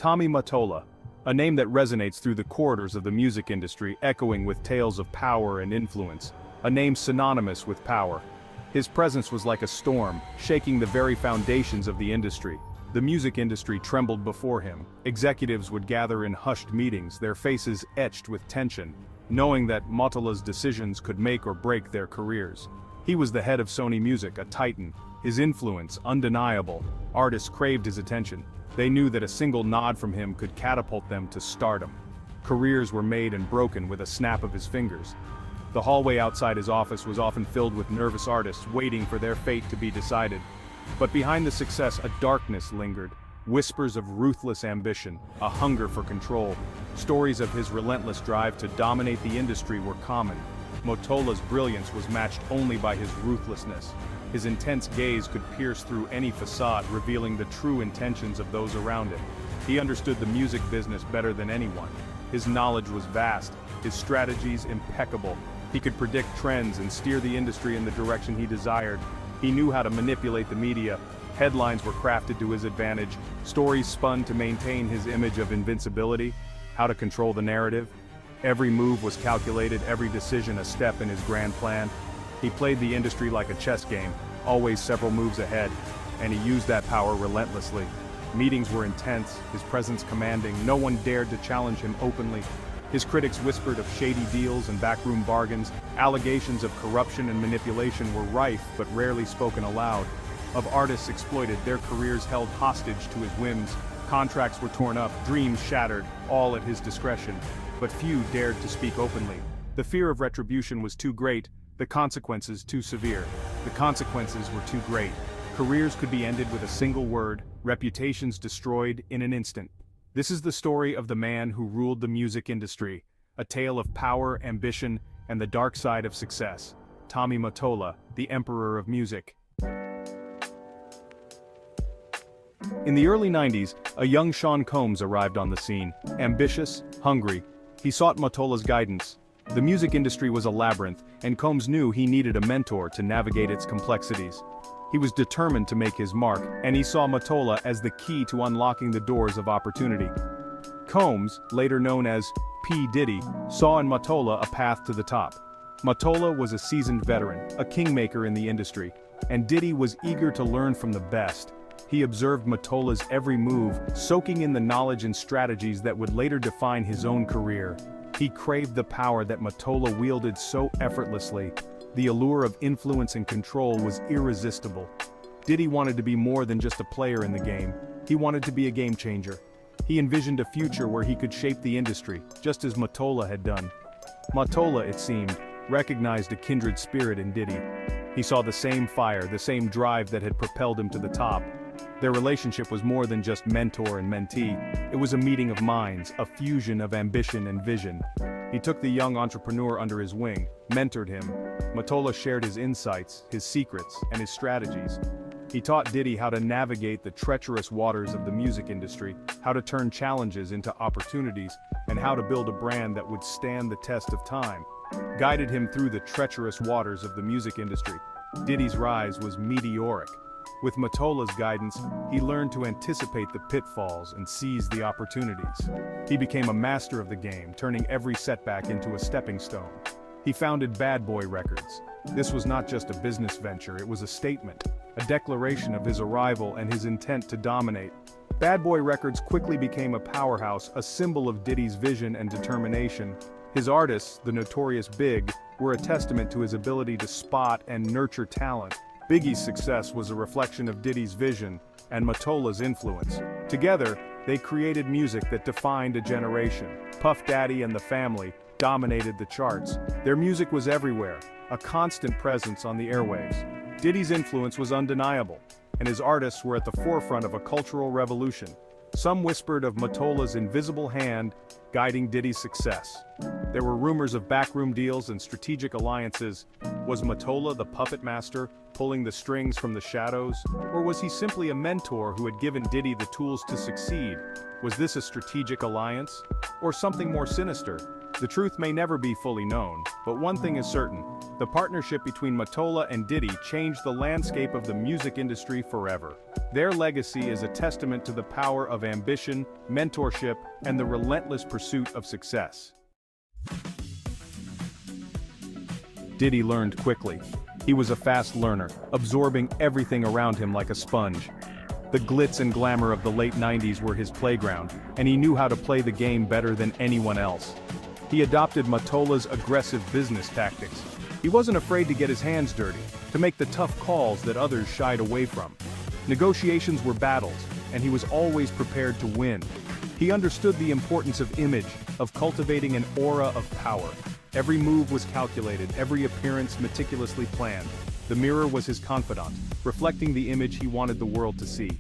Tommy Motola, a name that resonates through the corridors of the music industry, echoing with tales of power and influence, a name synonymous with power. His presence was like a storm, shaking the very foundations of the industry. The music industry trembled before him. Executives would gather in hushed meetings, their faces etched with tension, knowing that Motola's decisions could make or break their careers. He was the head of Sony Music, a titan, his influence undeniable. Artists craved his attention. They knew that a single nod from him could catapult them to stardom. Careers were made and broken with a snap of his fingers. The hallway outside his office was often filled with nervous artists waiting for their fate to be decided. But behind the success, a darkness lingered. Whispers of ruthless ambition, a hunger for control. Stories of his relentless drive to dominate the industry were common. Motola's brilliance was matched only by his ruthlessness. His intense gaze could pierce through any facade, revealing the true intentions of those around him. He understood the music business better than anyone. His knowledge was vast, his strategies impeccable. He could predict trends and steer the industry in the direction he desired. He knew how to manipulate the media. Headlines were crafted to his advantage, stories spun to maintain his image of invincibility, how to control the narrative. Every move was calculated, every decision a step in his grand plan. He played the industry like a chess game, always several moves ahead, and he used that power relentlessly. Meetings were intense, his presence commanding, no one dared to challenge him openly. His critics whispered of shady deals and backroom bargains. Allegations of corruption and manipulation were rife but rarely spoken aloud. Of artists exploited, their careers held hostage to his whims. Contracts were torn up, dreams shattered, all at his discretion. But few dared to speak openly. The fear of retribution was too great, the consequences too severe. The consequences were too great. Careers could be ended with a single word, reputations destroyed in an instant. This is the story of the man who ruled the music industry, a tale of power, ambition, and the dark side of success. Tommy Motola, the Emperor of Music. In the early 90s, a young Sean Combs arrived on the scene. Ambitious, hungry, he sought Motola's guidance. The music industry was a labyrinth, and Combs knew he needed a mentor to navigate its complexities. He was determined to make his mark, and he saw Motola as the key to unlocking the doors of opportunity. Combs, later known as P. Diddy, saw in Motola a path to the top. Motola was a seasoned veteran, a kingmaker in the industry, and Diddy was eager to learn from the best. He observed Motola's every move, soaking in the knowledge and strategies that would later define his own career. He craved the power that Motola wielded so effortlessly. The allure of influence and control was irresistible. Diddy wanted to be more than just a player in the game. He wanted to be a game changer. He envisioned a future where he could shape the industry, just as Motola had done. Motola, it seemed, recognized a kindred spirit in Diddy. He saw the same fire, the same drive that had propelled him to the top. Their relationship was more than just mentor and mentee. It was a meeting of minds, a fusion of ambition and vision. He took the young entrepreneur under his wing, mentored him. Motola shared his insights, his secrets, and his strategies. He taught Diddy how to navigate the treacherous waters of the music industry, how to turn challenges into opportunities, and how to build a brand that would stand the test of time. Guided him through the treacherous waters of the music industry. Diddy's rise was meteoric. With Motola's guidance, he learned to anticipate the pitfalls and seize the opportunities. He became a master of the game, turning every setback into a stepping stone. He founded Bad Boy Records. This was not just a business venture, it was a statement, a declaration of his arrival and his intent to dominate. Bad Boy Records quickly became a powerhouse, a symbol of Diddy's vision and determination. His artists, the notorious Big, were a testament to his ability to spot and nurture talent. Biggie's success was a reflection of Diddy's vision and Motola's influence. Together, they created music that defined a generation. Puff Daddy and the Family dominated the charts. Their music was everywhere, a constant presence on the airwaves. Diddy's influence was undeniable, and his artists were at the forefront of a cultural revolution. Some whispered of Motola's invisible hand guiding Diddy's success. There were rumors of backroom deals and strategic alliances. Was Motola the puppet master, pulling the strings from the shadows? Or was he simply a mentor who had given Diddy the tools to succeed? Was this a strategic alliance? Or something more sinister? The truth may never be fully known, but one thing is certain: the partnership between Motola and Diddy changed the landscape of the music industry forever. Their legacy is a testament to the power of ambition, mentorship, and the relentless pursuit of success. Diddy learned quickly. He was a fast learner, absorbing everything around him like a sponge. The glitz and glamour of the late 90s were his playground, and he knew how to play the game better than anyone else. He adopted Motola's aggressive business tactics. He wasn't afraid to get his hands dirty, to make the tough calls that others shied away from. Negotiations were battles, and he was always prepared to win. He understood the importance of image, of cultivating an aura of power. Every move was calculated, every appearance meticulously planned. The mirror was his confidant, reflecting the image he wanted the world to see.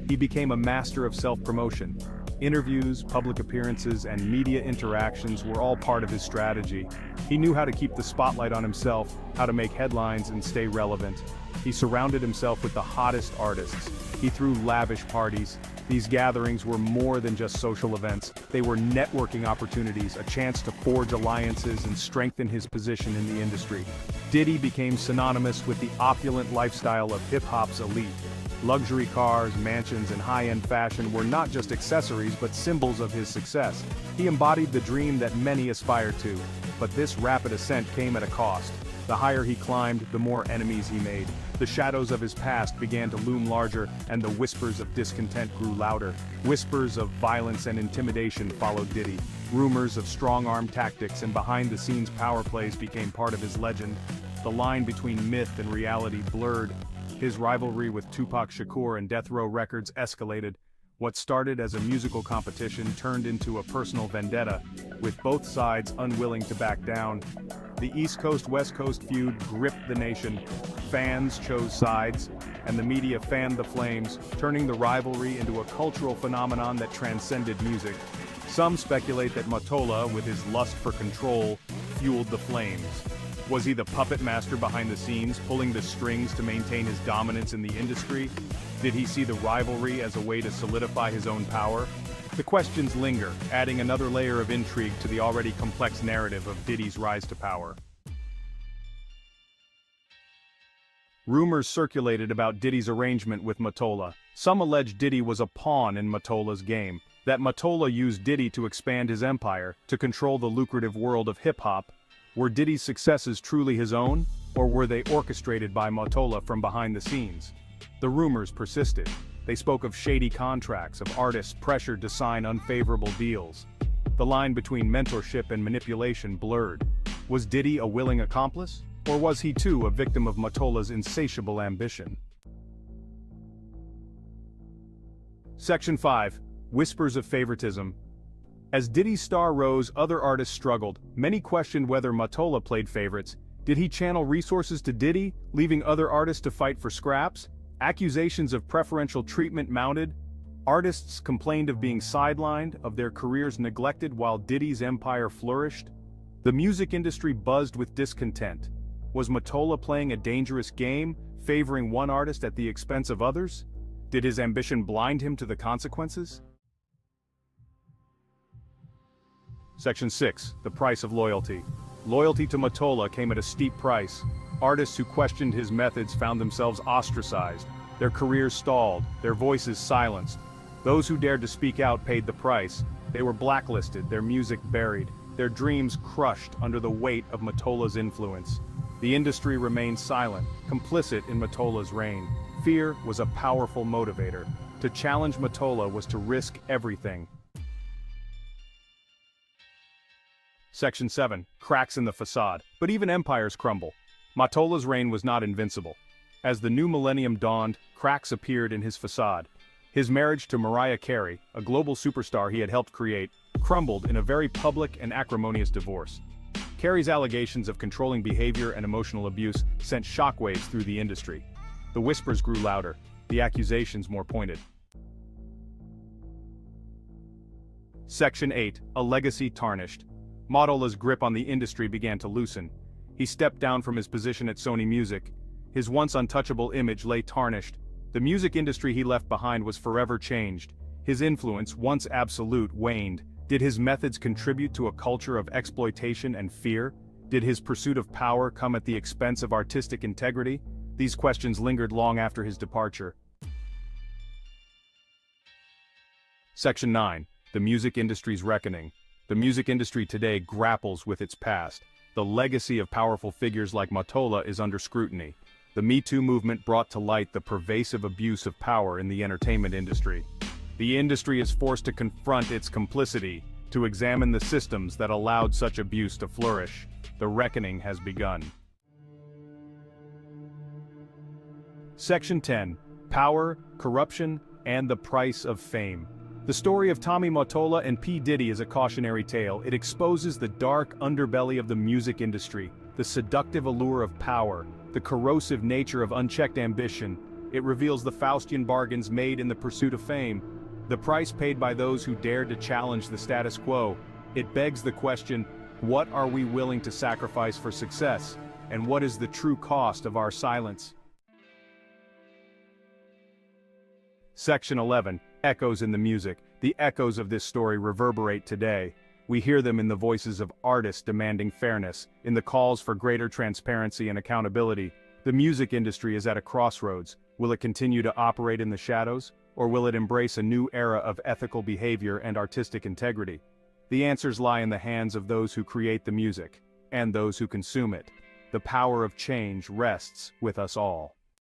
He became a master of self-promotion. Interviews, public appearances, and media interactions were all part of his strategy. He knew how to keep the spotlight on himself, how to make headlines and stay relevant. He surrounded himself with the hottest artists. He threw lavish parties. These gatherings were more than just social events. They were networking opportunities, a chance to forge alliances and strengthen his position in the industry. Diddy became synonymous with the opulent lifestyle of hip-hop's elite. Luxury cars, mansions, and high-end fashion were not just accessories but symbols of his success. He embodied the dream that many aspire to, but this rapid ascent came at a cost. The higher he climbed, the more enemies he made. The shadows of his past began to loom larger, and the whispers of discontent grew louder. Whispers of violence and intimidation followed Diddy. Rumors of strong-arm tactics and behind-the-scenes power plays became part of his legend. The line between myth and reality blurred. His rivalry with Tupac Shakur and Death Row Records escalated. What started as a musical competition turned into a personal vendetta, with both sides unwilling to back down. The East Coast-West Coast feud gripped the nation. Fans chose sides, and the media fanned the flames, turning the rivalry into a cultural phenomenon that transcended music. Some speculate that Motola, with his lust for control, fueled the flames. Was he the puppet master behind the scenes, pulling the strings to maintain his dominance in the industry? Did he see the rivalry as a way to solidify his own power? The questions linger, adding another layer of intrigue to the already complex narrative of Diddy's rise to power. Rumors circulated about Diddy's arrangement with Motola. Some alleged Diddy was a pawn in Motola's game, that Motola used Diddy to expand his empire, to control the lucrative world of hip-hop. Were Diddy's successes truly his own, or were they orchestrated by Motola from behind the scenes? The rumors persisted. They spoke of shady contracts, of artists pressured to sign unfavorable deals. The line between mentorship and manipulation blurred. Was Diddy a willing accomplice, or was he too a victim of Motola's insatiable ambition? Section 5. Whispers of favoritism. As Diddy's star rose, other artists struggled. Many questioned whether Motola played favorites. Did he channel resources to Diddy, leaving other artists to fight for scraps? Accusations of preferential treatment mounted. Artists complained of being sidelined, of their careers neglected while Diddy's empire flourished. The music industry buzzed with discontent. Was Motola playing a dangerous game, favoring one artist at the expense of others? Did his ambition blind him to the consequences? Section 6. The price of loyalty. Loyalty to Motola came at a steep price. Artists who questioned his methods found themselves ostracized. Their careers stalled, their voices silenced. Those who dared to speak out paid the price. They were blacklisted, their music buried, their dreams crushed under the weight of Motola's influence. The industry remained silent, complicit in Motola's reign. Fear was a powerful motivator. To challenge Motola was to risk everything. Section 7. Cracks in the facade. But even empires crumble. Motola's reign was not invincible. As the new millennium dawned, cracks appeared in his facade. His marriage to Mariah Carey, a global superstar he had helped create, crumbled in a very public and acrimonious divorce. Carey's allegations of controlling behavior and emotional abuse sent shockwaves through the industry. The whispers grew louder, the accusations more pointed. Section 8. A legacy tarnished. Motola's grip on the industry began to loosen. He stepped down from his position at Sony Music. His once untouchable image lay tarnished. The music industry he left behind was forever changed. His influence, once absolute, waned. Did his methods contribute to a culture of exploitation and fear? Did his pursuit of power come at the expense of artistic integrity? These questions lingered long after his departure. Section 9. The music industry's reckoning. The music industry today grapples with its past. The legacy of powerful figures like Motola is under scrutiny. The Me Too movement brought to light the pervasive abuse of power in the entertainment industry. The industry is forced to confront its complicity, to examine the systems that allowed such abuse to flourish. The reckoning has begun. Section 10. Power, corruption, and the price of fame. The story of Tommy Motola and P. Diddy is a cautionary tale. It exposes the dark underbelly of the music industry, the seductive allure of power, the corrosive nature of unchecked ambition. It reveals the Faustian bargains made in the pursuit of fame, the price paid by those who dared to challenge the status quo. It begs the question, what are we willing to sacrifice for success? And what is the true cost of our silence? Section 11. Echoes in the music. The echoes of this story reverberate today. We hear them in the voices of artists demanding fairness, in the calls for greater transparency and accountability. The music industry is at a crossroads. Will it continue to operate in the shadows, or will it embrace a new era of ethical behavior and artistic integrity? The answers lie in the hands of those who create the music, and those who consume it. The power of change rests with us all.